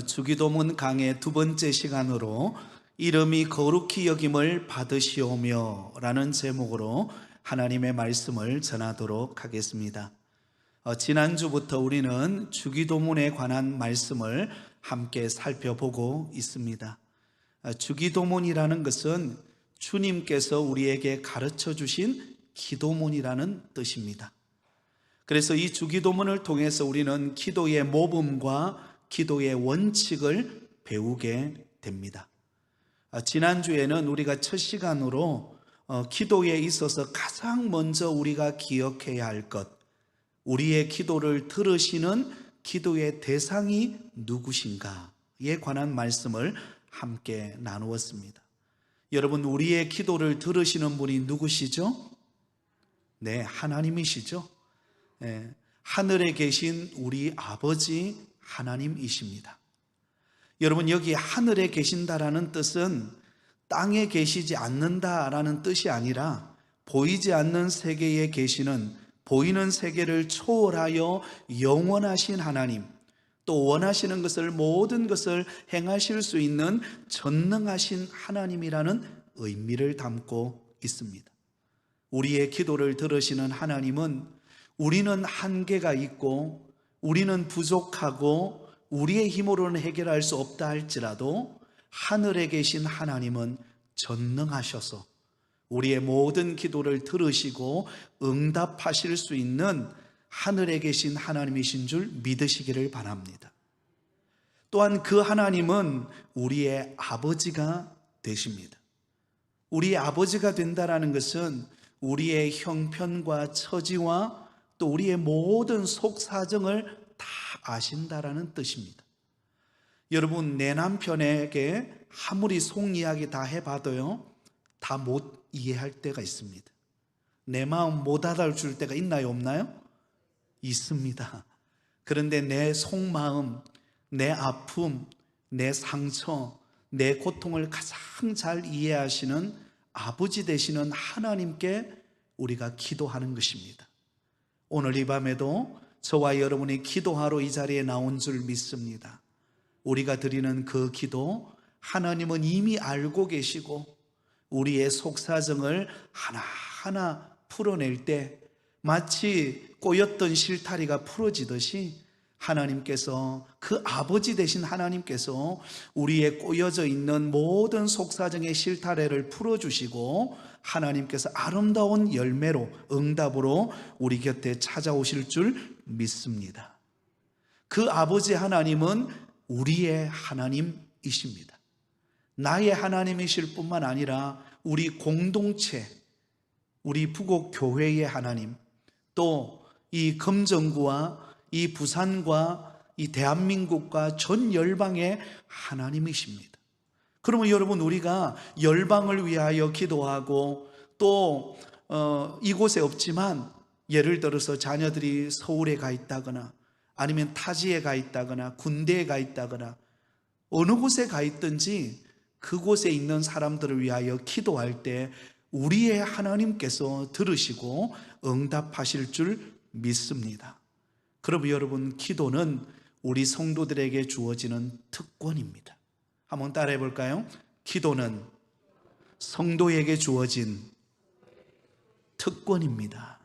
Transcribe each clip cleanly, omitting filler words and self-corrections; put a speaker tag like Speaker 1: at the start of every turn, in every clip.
Speaker 1: 주기도문 강의 두 번째 시간으로 이름이 거룩히 여김을 받으시오며 라는 제목으로 하나님의 말씀을 전하도록 하겠습니다. 지난주부터 우리는 주기도문에 관한 말씀을 함께 살펴보고 있습니다. 주기도문이라는 것은 주님께서 우리에게 가르쳐 주신 기도문이라는 뜻입니다. 그래서 이 주기도문을 통해서 우리는 기도의 모범과 기도의 원칙을 배우게 됩니다. 지난주에는 우리가 첫 시간으로 기도에 있어서 가장 먼저 우리가 기억해야 할 것, 우리의 기도를 들으시는 기도의 대상이 누구신가에 관한 말씀을 함께 나누었습니다. 여러분, 우리의 기도를 들으시는 분이 누구시죠? 네, 하나님이시죠. 네, 하늘에 계신 우리 아버지 하나님이십니다. 여러분, 여기 하늘에 계신다라는 뜻은 땅에 계시지 않는다라는 뜻이 아니라 보이지 않는 세계에 계시는, 보이는 세계를 초월하여 영원하신 하나님, 또 원하시는 것을, 모든 것을 행하실 수 있는 전능하신 하나님이라는 의미를 담고 있습니다. 우리의 기도를 들으시는 하나님은 우리는 한계가 있고 우리는 부족하고 우리의 힘으로는 해결할 수 없다 할지라도 하늘에 계신 하나님은 전능하셔서 우리의 모든 기도를 들으시고 응답하실 수 있는 하늘에 계신 하나님이신 줄 믿으시기를 바랍니다. 또한 그 하나님은 우리의 아버지가 되십니다. 우리의 아버지가 된다라는 것은 우리의 형편과 처지와 또 우리의 모든 속사정을 다 아신다라는 뜻입니다. 여러분, 내 남편에게 아무리 속 이야기 다 해봐도요, 다 못 이해할 때가 있습니다. 내 마음 못 알아줄 때가 있나요, 없나요? 있습니다. 그런데 내 속마음, 내 아픔, 내 상처, 내 고통을 가장 잘 이해하시는 아버지 되시는 하나님께 우리가 기도하는 것입니다. 오늘 이 밤에도 저와 여러분이 기도하러 이 자리에 나온 줄 믿습니다. 우리가 드리는 그 기도, 하나님은 이미 알고 계시고 우리의 속사정을 하나하나 풀어낼 때 마치 꼬였던 실타리가 풀어지듯이 하나님께서, 그 아버지 되신 하나님께서 우리의 꼬여져 있는 모든 속사정의 실타래를 풀어주시고 하나님께서 아름다운 열매로, 응답으로 우리 곁에 찾아오실 줄 믿습니다. 그 아버지 하나님은 우리의 하나님이십니다. 나의 하나님이실 뿐만 아니라 우리 공동체, 우리 부곡교회의 하나님, 또 이 금정구와 이 부산과 이 대한민국과 전 열방의 하나님이십니다. 그러면 여러분, 우리가 열방을 위하여 기도하고 또 이곳에 없지만 예를 들어서 자녀들이 서울에 가 있다거나 아니면 타지에 가 있다거나 군대에 가 있다거나 어느 곳에 가 있든지 그곳에 있는 사람들을 위하여 기도할 때 우리의 하나님께서 들으시고 응답하실 줄 믿습니다. 그러면 여러분, 기도는 우리 성도들에게 주어지는 특권입니다. 한번 따라해 볼까요? 기도는 성도에게 주어진 특권입니다.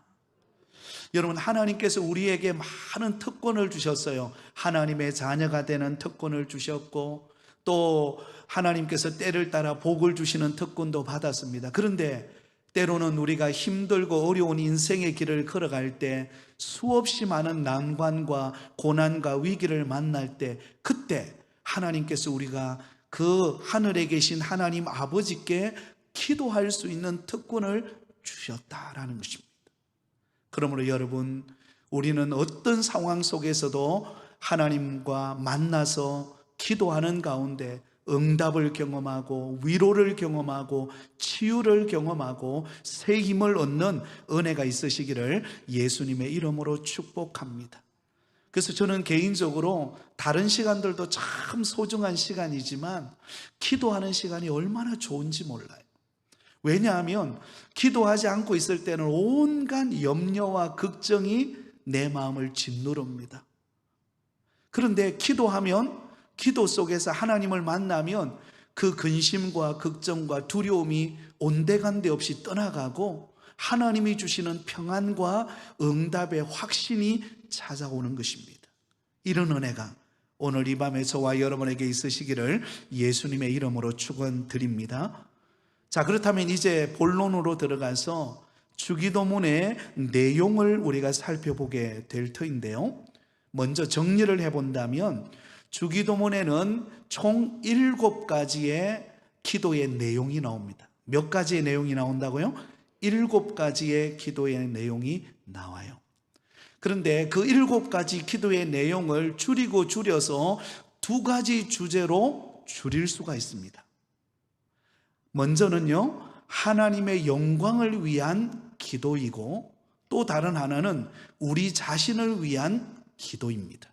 Speaker 1: 여러분, 하나님께서 우리에게 많은 특권을 주셨어요. 하나님의 자녀가 되는 특권을 주셨고 또 하나님께서 때를 따라 복을 주시는 특권도 받았습니다. 그런데 때로는 우리가 힘들고 어려운 인생의 길을 걸어갈 때 수없이 많은 난관과 고난과 위기를 만날 때, 그때 하나님께서 우리가 그 하늘에 계신 하나님 아버지께 기도할 수 있는 특권을 주셨다라는 것입니다. 그러므로 여러분, 우리는 어떤 상황 속에서도 하나님과 만나서 기도하는 가운데 응답을 경험하고 위로를 경험하고 치유를 경험하고 새 힘을 얻는 은혜가 있으시기를 예수님의 이름으로 축복합니다. 그래서 저는 개인적으로 다른 시간들도 참 소중한 시간이지만 기도하는 시간이 얼마나 좋은지 몰라요. 왜냐하면 기도하지 않고 있을 때는 온갖 염려와 걱정이 내 마음을 짓누릅니다. 그런데 기도하면 기도 속에서 하나님을 만나면 그 근심과 걱정과 두려움이 온데간데 없이 떠나가고 하나님이 주시는 평안과 응답의 확신이 찾아오는 것입니다. 이런 은혜가 오늘 이 밤에 저와 여러분에게 있으시기를 예수님의 이름으로 축원드립니다. 자, 그렇다면 이제 본론으로 들어가서 주기도문의 내용을 우리가 살펴보게 될 터인데요, 먼저 정리를 해본다면 주기도문에는 총 7가지의 기도의 내용이 나옵니다. 몇 가지의 내용이 나온다고요? 7가지의 기도의 내용이 나와요. 그런데 그 7가지 기도의 내용을 줄여서 2가지 주제로 줄일 수가 있습니다. 먼저는요, 하나님의 영광을 위한 기도이고, 또 다른 하나는 우리 자신을 위한 기도입니다.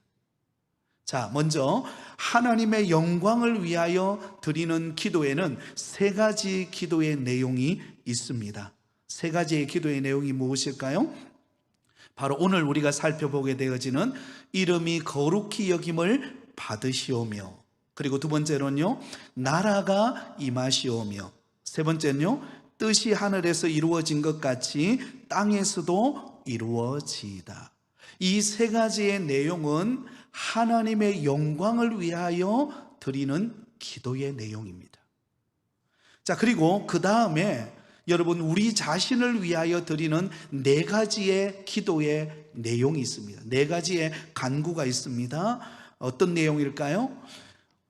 Speaker 1: 자, 먼저 하나님의 영광을 위하여 드리는 기도에는 3가지 기도의 내용이 있습니다. 3가지의 기도의 내용이 무엇일까요? 바로 오늘 우리가 살펴보게 되어지는 이름이 거룩히 여김을 받으시오며, 그리고 2번째로는요, 나라가 임하시오며, 3번째는요, 뜻이 하늘에서 이루어진 것 같이 땅에서도 이루어지이다. 이 3가지의 내용은 하나님의 영광을 위하여 드리는 기도의 내용입니다. 자, 그리고 그 다음에 여러분, 우리 자신을 위하여 드리는 4가지의 기도의 내용이 있습니다. 4가지의 간구가 있습니다. 어떤 내용일까요?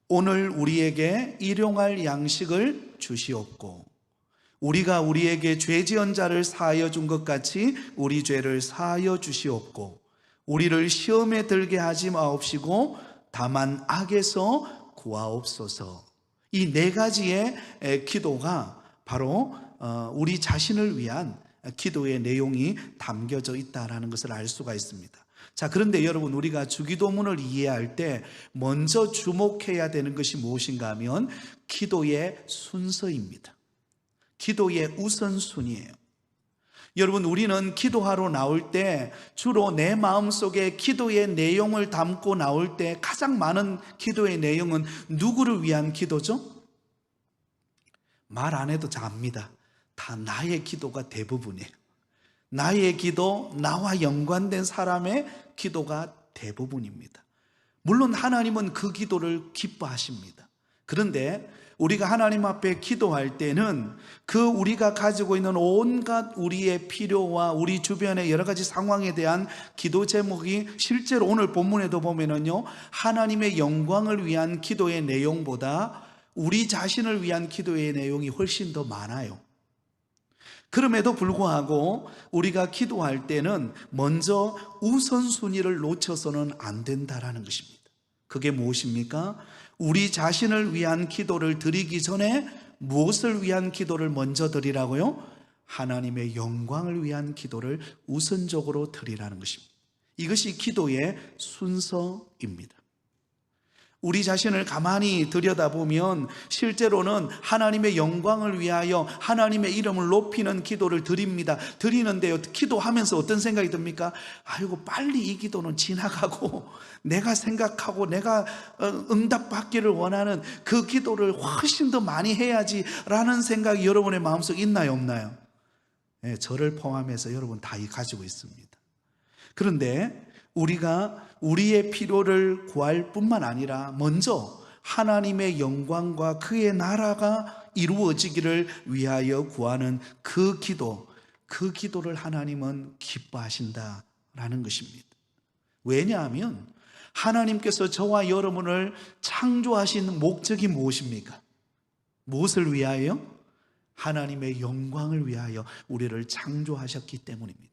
Speaker 1: 오늘 우리에게 일용할 양식을 주시옵고, 우리가 우리에게 죄 지은 자를 사하여 준 것 같이 우리 죄를 사하여 주시옵고, 우리를 시험에 들게 하지 마옵시고 다만 악에서 구하옵소서. 이 4가지의 기도가 바로 우리 자신을 위한 기도의 내용이 담겨져 있다는 것을 알 수가 있습니다. 자, 그런데 여러분, 우리가 주기도문을 이해할 때 먼저 주목해야 되는 것이 무엇인가 하면 기도의 순서입니다. 기도의 우선순위예요. 여러분, 우리는 기도하러 나올 때 주로 내 마음속에 기도의 내용을 담고 나올 때 가장 많은 기도의 내용은 누구를 위한 기도죠? 말 안 해도 잘 압니다. 다 나의 기도가 대부분이에요. 나의 기도, 나와 연관된 사람의 기도가 대부분입니다. 물론 하나님은 그 기도를 기뻐하십니다. 그런데 우리가 하나님 앞에 기도할 때는 그 우리가 가지고 있는 온갖 우리의 필요와 우리 주변의 여러 가지 상황에 대한 기도 제목이 실제로 오늘 본문에도 보면은요, 하나님의 영광을 위한 기도의 내용보다 우리 자신을 위한 기도의 내용이 훨씬 더 많아요. 그럼에도 불구하고 우리가 기도할 때는 먼저 우선순위를 놓쳐서는 안 된다라는 것입니다. 그게 무엇입니까? 우리 자신을 위한 기도를 드리기 전에 무엇을 위한 기도를 먼저 드리라고요? 하나님의 영광을 위한 기도를 우선적으로 드리라는 것입니다. 이것이 기도의 순서입니다. 우리 자신을 가만히 들여다보면 실제로는 하나님의 영광을 위하여 하나님의 이름을 높이는 기도를 드립니다. 드리는데요, 기도하면서 어떤 생각이 듭니까? 아이고, 빨리 이 기도는 지나가고 내가 생각하고 내가 응답받기를 원하는 그 기도를 훨씬 더 많이 해야지 라는 생각이 여러분의 마음속에 있나요, 없나요? 네, 저를 포함해서 여러분 다 가지고 있습니다. 그런데 우리가 우리의 필요를 구할 뿐만 아니라 먼저 하나님의 영광과 그의 나라가 이루어지기를 위하여 구하는 그 기도를 하나님은 기뻐하신다라는 것입니다. 왜냐하면 하나님께서 저와 여러분을 창조하신 목적이 무엇입니까? 무엇을 위하여? 하나님의 영광을 위하여 우리를 창조하셨기 때문입니다.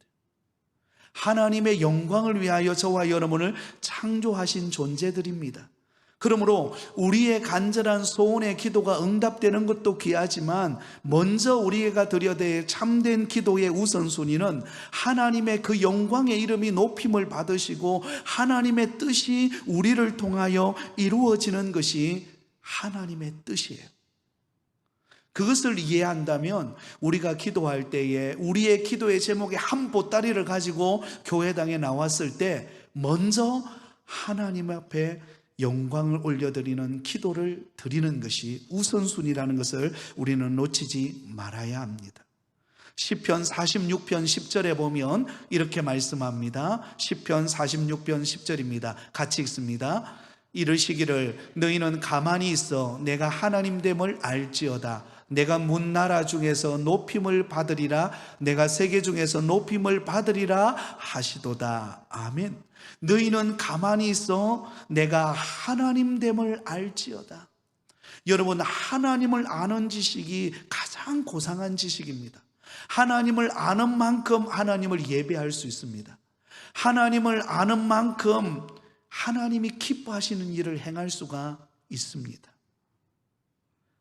Speaker 1: 하나님의 영광을 위하여 저와 여러분을 창조하신 존재들입니다. 그러므로 우리의 간절한 소원의 기도가 응답되는 것도 귀하지만 먼저 우리가 드려야 될 참된 기도의 우선순위는 하나님의 그 영광의 이름이 높임을 받으시고 하나님의 뜻이 우리를 통하여 이루어지는 것이 하나님의 뜻이에요. 그것을 이해한다면 우리가 기도할 때에 우리의 기도의 제목에 한 보따리를 가지고 교회당에 나왔을 때 먼저 하나님 앞에 영광을 올려드리는 기도를 드리는 것이 우선순위라는 것을 우리는 놓치지 말아야 합니다. 시편 46편 10절에 보면 이렇게 말씀합니다. 시편 46편 10절입니다. 같이 읽습니다. 이르시기를 너희는 가만히 있어 내가 하나님됨을 알지어다. 내가 문나라 중에서 높임을 받으리라. 내가 세계 중에서 높임을 받으리라 하시도다. 아멘. 너희는 가만히 있어 내가 하나님됨을 알지어다. 여러분, 하나님을 아는 지식이 가장 고상한 지식입니다. 하나님을 아는 만큼 하나님을 예배할 수 있습니다. 하나님을 아는 만큼 하나님이 기뻐하시는 일을 행할 수가 있습니다.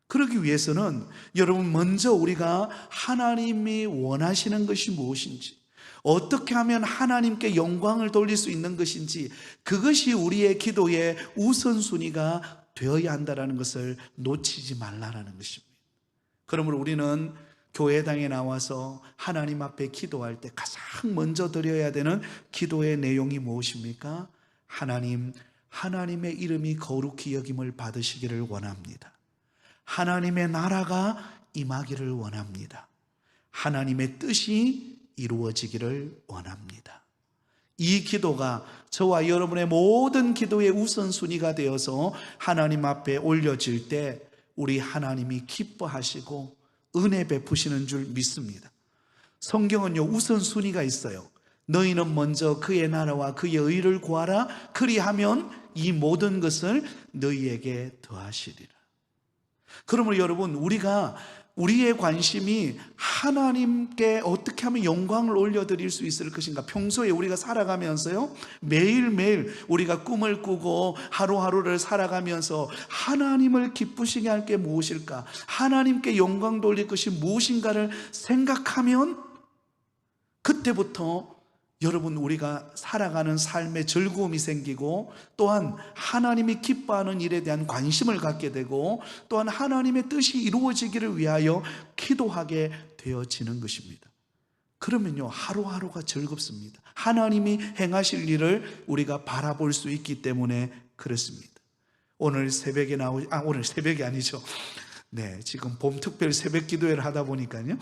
Speaker 1: 그러기 위해서는 여러분, 먼저 우리가 하나님이 원하시는 것이 무엇인지, 어떻게 하면 하나님께 영광을 돌릴 수 있는 것인지, 그것이 우리의 기도의 우선순위가 되어야 한다는 것을 놓치지 말라는 것입니다. 그러므로 우리는 교회당에 나와서 하나님 앞에 기도할 때 가장 먼저 드려야 되는 기도의 내용이 무엇입니까? 하나님, 하나님의 이름이 거룩히 여김을 받으시기를 원합니다. 하나님의 나라가 임하기를 원합니다. 하나님의 뜻이 이루어지기를 원합니다. 이 기도가 저와 여러분의 모든 기도의 우선순위가 되어서 하나님 앞에 올려질 때 우리 하나님이 기뻐하시고 은혜 베푸시는 줄 믿습니다. 성경은요, 우선순위가 있어요. 너희는 먼저 그의 나라와 그의 의를 구하라. 그리하면 이 모든 것을 너희에게 더하시리라. 그러므로 여러분, 우리의 관심이 하나님께 어떻게 하면 영광을 올려드릴 수 있을 것인가. 평소에 우리가 살아가면서요, 매일매일 우리가 꿈을 꾸고 하루하루를 살아가면서 하나님을 기쁘시게 할 게 무엇일까, 하나님께 영광 돌릴 것이 무엇인가를 생각하면 그때부터 여러분, 우리가 살아가는 삶에 즐거움이 생기고, 또한 하나님이 기뻐하는 일에 대한 관심을 갖게 되고, 또한 하나님의 뜻이 이루어지기를 위하여 기도하게 되어지는 것입니다. 그러면요, 하루하루가 즐겁습니다. 하나님이 행하실 일을 우리가 바라볼 수 있기 때문에 그렇습니다. 오늘 새벽에 오늘 새벽이 아니죠. 네, 지금 봄 특별 새벽 기도회를 하다 보니까요,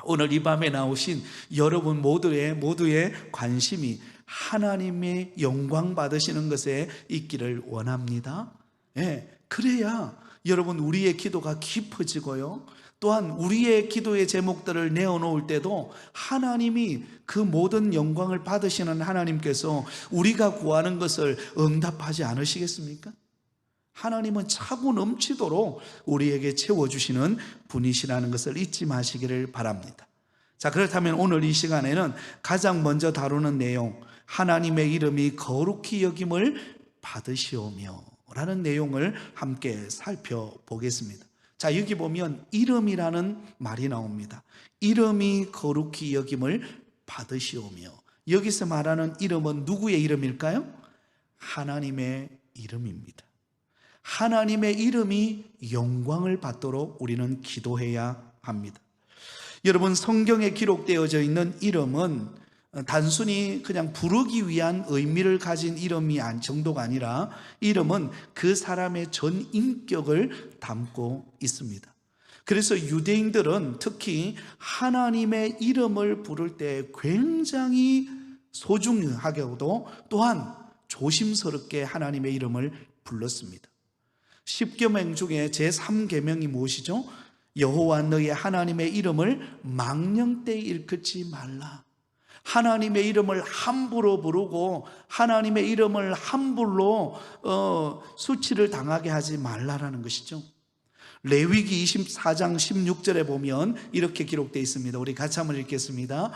Speaker 1: 오늘 이 밤에 나오신 여러분 모두의 관심이 하나님의 영광 받으시는 것에 있기를 원합니다. 예, 그래야 여러분, 우리의 기도가 깊어지고요, 또한 우리의 기도의 제목들을 내어놓을 때도 하나님이 그 모든 영광을 받으시는 하나님께서 우리가 구하는 것을 응답하지 않으시겠습니까? 하나님은 차고 넘치도록 우리에게 채워주시는 분이시라는 것을 잊지 마시기를 바랍니다. 자, 그렇다면 오늘 이 시간에는 가장 먼저 다루는 내용, 하나님의 이름이 거룩히 여김을 받으시오며 라는 내용을 함께 살펴보겠습니다. 자, 여기 보면 이름이라는 말이 나옵니다. 이름이 거룩히 여김을 받으시오며, 여기서 말하는 이름은 누구의 이름일까요? 하나님의 이름입니다. 하나님의 이름이 영광을 받도록 우리는 기도해야 합니다. 여러분, 성경에 기록되어져 있는 이름은 단순히 그냥 부르기 위한 의미를 가진 이름이 정도가 아니라, 이름은 그 사람의 전 인격을 담고 있습니다. 그래서 유대인들은 특히 하나님의 이름을 부를 때 굉장히 소중하게도 또한 조심스럽게 하나님의 이름을 불렀습니다. 10계명 중에 제3계명이 무엇이죠? 여호와 너의 하나님의 이름을 망령되이 일컫지 말라. 하나님의 이름을 함부로 부르고 하나님의 이름을 함부로 수치를 당하게 하지 말라라는 것이죠. 레위기 24장 16절에 보면 이렇게 기록되어 있습니다. 우리 같이 한번 읽겠습니다.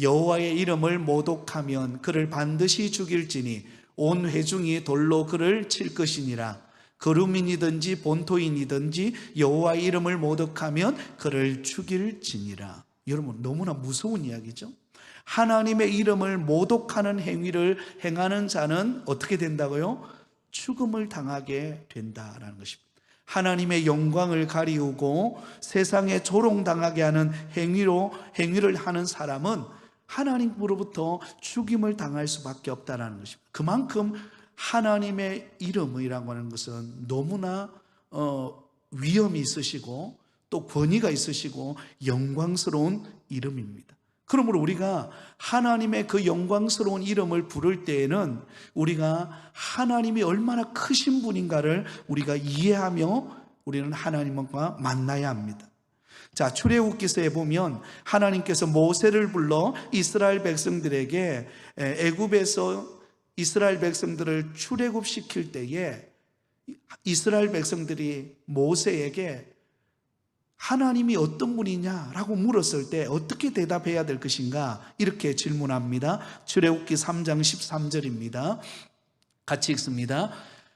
Speaker 1: 여호와의 이름을 모독하면 그를 반드시 죽일지니 온 회중이 돌로 그를 칠 것이니라. 거루민이든지 본토인이든지 여호와의 이름을 모독하면 그를 죽일지니라. 여러분, 너무나 무서운 이야기죠. 하나님의 이름을 모독하는 행위를 행하는 자는 어떻게 된다고요? 죽음을 당하게 된다라는 것입니다. 하나님의 영광을 가리우고 세상에 조롱당하게 하는 행위를 하는 사람은 하나님으로부터 죽임을 당할 수밖에 없다는 것입니다. 그만큼 하나님의 이름이라고 하는 것은 너무나 위엄이 있으시고 또 권위가 있으시고 영광스러운 이름입니다. 그러므로 우리가 하나님의 그 영광스러운 이름을 부를 때에는 우리가 하나님이 얼마나 크신 분인가를 우리가 이해하며 우리는 하나님과 만나야 합니다. 자, 출애굽기서에 보면 하나님께서 모세를 불러 이스라엘 백성들에게 애굽에서 이스라엘 백성들을 출애굽시킬 때에 이스라엘 백성들이 모세에게 하나님이 어떤 분이냐라고 물었을 때 어떻게 대답해야 될 것인가 이렇게 질문합니다. 출애굽기 3장 13절입니다. 같이 읽습니다.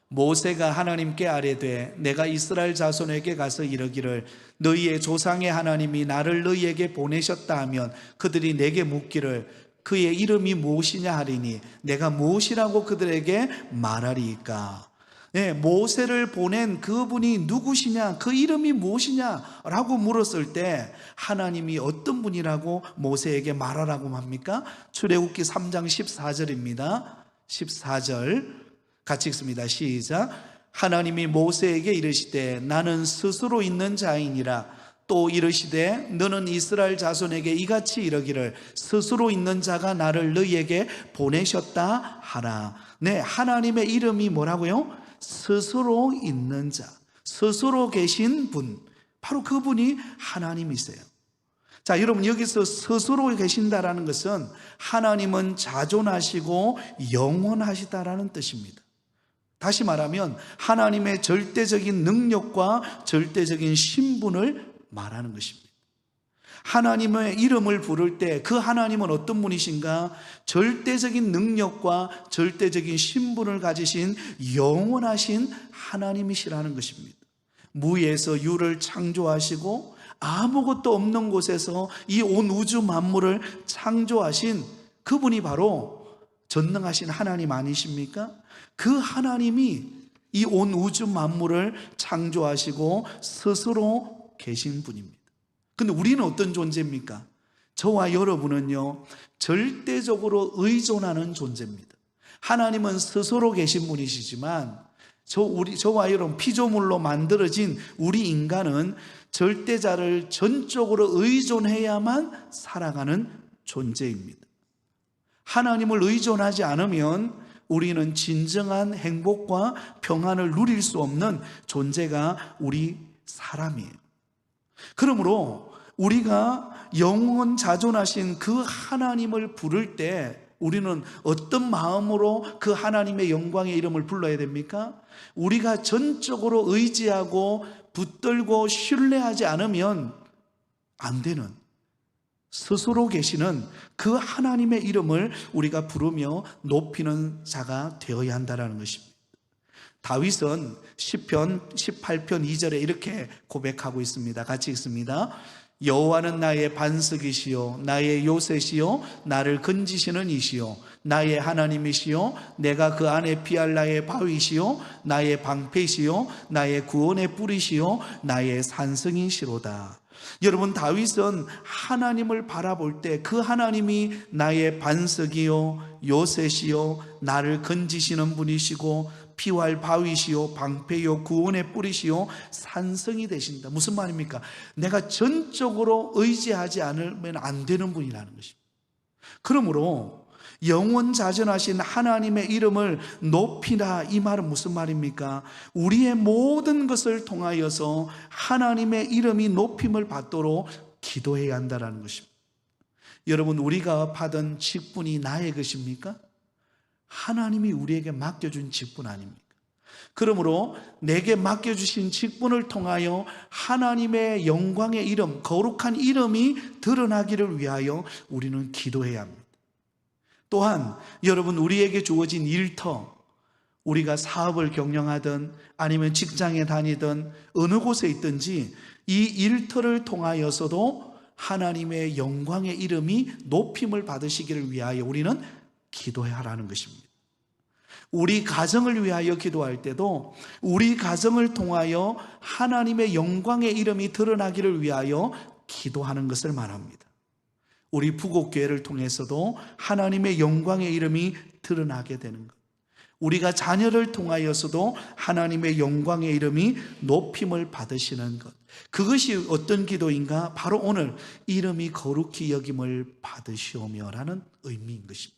Speaker 1: 모세가 하나님께 아뢰되 내가 이스라엘 자손에게 가서 이르기를 너희의 조상의 하나님이 나를 너희에게 보내셨다 하면 그들이 내게 묻기를 그의 이름이 무엇이냐 하리니 내가 무엇이라고 그들에게 말하리이까. 네, 모세를 보낸 그분이 누구시냐, 그 이름이 무엇이냐라고 물었을 때 하나님이 어떤 분이라고 모세에게 말하라고 합니까? 출애굽기 3장 14절입니다. 14절 같이 읽습니다. 시작. 하나님이 모세에게 이르시되 나는 스스로 있는 자이니라. 또 이르시되 너는 이스라엘 자손에게 이같이 이르기를 스스로 있는 자가 나를 너희에게 보내셨다 하라. 네, 하나님의 이름이 뭐라고요? 스스로 있는 자, 스스로 계신 분, 바로 그분이 하나님이세요. 자, 여러분 여기서 스스로 계신다라는 것은 하나님은 자존하시고 영원하시다라는 뜻입니다. 다시 말하면 하나님의 절대적인 능력과 절대적인 신분을 말하는 것입니다. 하나님의 이름을 부를 때 그 하나님은 어떤 분이신가? 절대적인 능력과 절대적인 신분을 가지신 영원하신 하나님이시라는 것입니다. 무에서 유를 창조하시고 아무것도 없는 곳에서 이 온 우주 만물을 창조하신 그분이 바로 전능하신 하나님 아니십니까? 그 하나님이 이 온 우주 만물을 창조하시고 스스로 계신 분입니다. 근데 우리는 어떤 존재입니까? 저와 여러분은요, 절대적으로 의존하는 존재입니다. 하나님은 스스로 계신 분이시지만 저와 여러분 피조물로 만들어진 우리 인간은 절대자를 전적으로 의존해야만 살아가는 존재입니다. 하나님을 의존하지 않으면 우리는 진정한 행복과 평안을 누릴 수 없는 존재가 우리 사람이에요. 그러므로 우리가 영원 자존하신 그 하나님을 부를 때 우리는 어떤 마음으로 그 하나님의 영광의 이름을 불러야 됩니까? 우리가 전적으로 의지하고 붙들고 신뢰하지 않으면 안 되는, 스스로 계시는 그 하나님의 이름을 우리가 부르며 높이는 자가 되어야 한다는 것입니다. 다윗은 시편 18편 2절에 이렇게 고백하고 있습니다. 같이 읽습니다. 여호와는 나의 반석이시요 나의 요새시요 나를 건지시는 이시요 나의 하나님이시요 내가 그 안에 피할 나의 바위시요 나의 방패시요 나의 구원의 뿌리시요 나의 산성이시로다. 여러분, 다윗은 하나님을 바라볼 때 그 하나님이 나의 반석이요 요새시요 나를 건지시는 분이시고 피할 바위시요 방패요 구원의 뿌리시요 산성이 되신다. 무슨 말입니까? 내가 전적으로 의지하지 않으면 안 되는 분이라는 것입니다. 그러므로 영원자전하신 하나님의 이름을 높이라, 이 말은 무슨 말입니까? 우리의 모든 것을 통하여서 하나님의 이름이 높임을 받도록 기도해야 한다는 것입니다. 여러분, 우리가 받은 직분이 나의 것입니까? 하나님이 우리에게 맡겨준 직분 아닙니까? 그러므로 내게 맡겨주신 직분을 통하여 하나님의 영광의 이름, 거룩한 이름이 드러나기를 위하여 우리는 기도해야 합니다. 또한 여러분, 우리에게 주어진 일터, 우리가 사업을 경영하든 아니면 직장에 다니든 어느 곳에 있든지 이 일터를 통하여서도 하나님의 영광의 이름이 높임을 받으시기를 위하여 우리는 기도해야 하라는 것입니다. 우리 가정을 위하여 기도할 때도 우리 가정을 통하여 하나님의 영광의 이름이 드러나기를 위하여 기도하는 것을 말합니다. 우리 부곡교회를 통해서도 하나님의 영광의 이름이 드러나게 되는 것, 우리가 자녀를 통하여서도 하나님의 영광의 이름이 높임을 받으시는 것, 그것이 어떤 기도인가? 바로 오늘 이름이 거룩히 여김을 받으시오며라는 의미인 것입니다.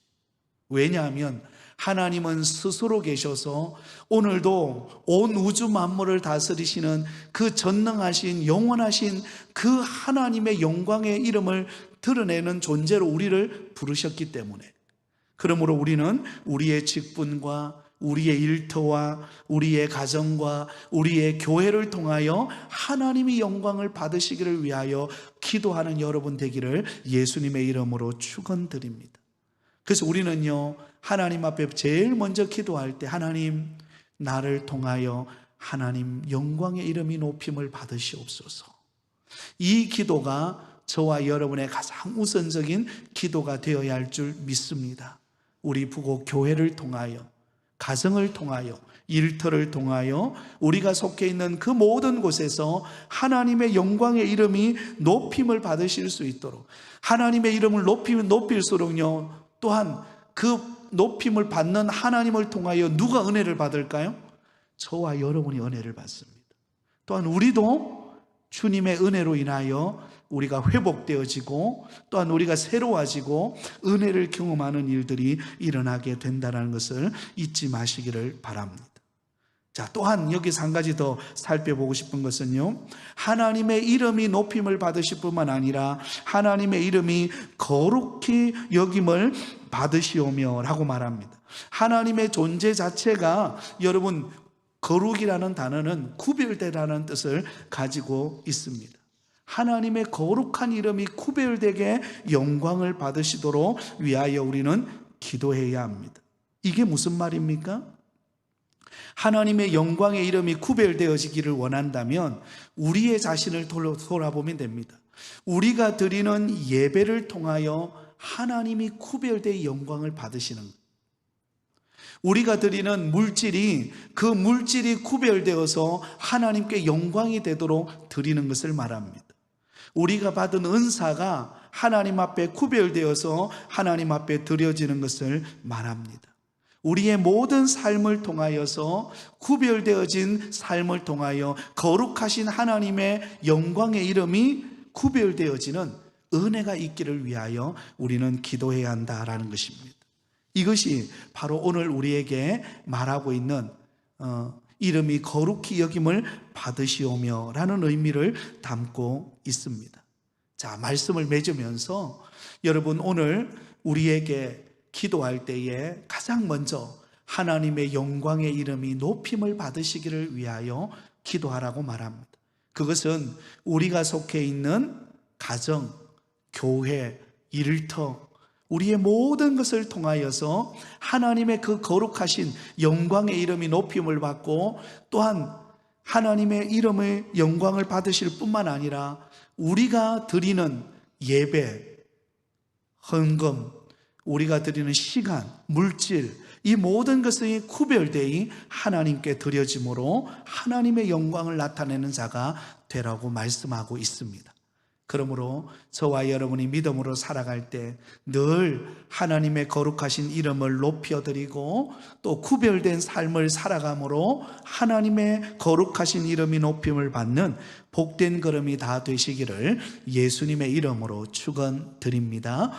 Speaker 1: 왜냐하면 하나님은 스스로 계셔서 오늘도 온 우주 만물을 다스리시는 그 전능하신 영원하신 그 하나님의 영광의 이름을 드러내는 존재로 우리를 부르셨기 때문에, 그러므로 우리는 우리의 직분과 우리의 일터와 우리의 가정과 우리의 교회를 통하여 하나님이 영광을 받으시기를 위하여 기도하는 여러분 되기를 예수님의 이름으로 축원드립니다. 그래서 우리는요, 하나님 앞에 제일 먼저 기도할 때 하나님, 나를 통하여 하나님 영광의 이름이 높임을 받으시옵소서. 이 기도가 저와 여러분의 가장 우선적인 기도가 되어야 할 줄 믿습니다. 우리 부곡 교회를 통하여, 가정을 통하여, 일터를 통하여 우리가 속해 있는 그 모든 곳에서 하나님의 영광의 이름이 높임을 받으실 수 있도록, 하나님의 이름을 높이면 높일수록요, 또한 그 높임을 받는 하나님을 통하여 누가 은혜를 받을까요? 저와 여러분이 은혜를 받습니다. 또한 우리도 주님의 은혜로 인하여 우리가 회복되어지고 또한 우리가 새로워지고 은혜를 경험하는 일들이 일어나게 된다는 것을 잊지 마시기를 바랍니다. 자, 또한 여기서 한 가지 더 살펴보고 싶은 것은요, 하나님의 이름이 높임을 받으실 뿐만 아니라 하나님의 이름이 거룩히 여김을 받으시오며 라고 말합니다. 하나님의 존재 자체가, 여러분, 거룩이라는 단어는 구별되라는 뜻을 가지고 있습니다. 하나님의 거룩한 이름이 구별되게 영광을 받으시도록 위하여 우리는 기도해야 합니다. 이게 무슨 말입니까? 하나님의 영광의 이름이 구별되어지기를 원한다면 우리의 자신을 돌아보면 됩니다. 우리가 드리는 예배를 통하여 하나님이 구별되어 영광을 받으시는 것, 우리가 드리는 물질이, 그 물질이 구별되어서 하나님께 영광이 되도록 드리는 것을 말합니다. 우리가 받은 은사가 하나님 앞에 구별되어서 하나님 앞에 드려지는 것을 말합니다. 우리의 모든 삶을 통하여서, 구별되어진 삶을 통하여 거룩하신 하나님의 영광의 이름이 구별되어지는 은혜가 있기를 위하여 우리는 기도해야 한다라는 것입니다. 이것이 바로 오늘 우리에게 말하고 있는 이름이 거룩히 여김을 받으시오며 라는 의미를 담고 있습니다. 자, 말씀을 맺으면서 여러분, 오늘 우리에게 기도할 때에 가장 먼저 하나님의 영광의 이름이 높임을 받으시기를 위하여 기도하라고 말합니다. 그것은 우리가 속해 있는 가정, 교회, 일터, 우리의 모든 것을 통하여서 하나님의 그 거룩하신 영광의 이름이 높임을 받고, 또한 하나님의 이름의 영광을 받으실 뿐만 아니라 우리가 드리는 예배, 헌금, 우리가 드리는 시간, 물질, 이 모든 것이 구별되이 하나님께 드려짐으로 하나님의 영광을 나타내는 자가 되라고 말씀하고 있습니다. 그러므로 저와 여러분이 믿음으로 살아갈 때 늘 하나님의 거룩하신 이름을 높여드리고 또 구별된 삶을 살아감으로 하나님의 거룩하신 이름이 높임을 받는 복된 걸음이 다 되시기를 예수님의 이름으로 축원드립니다.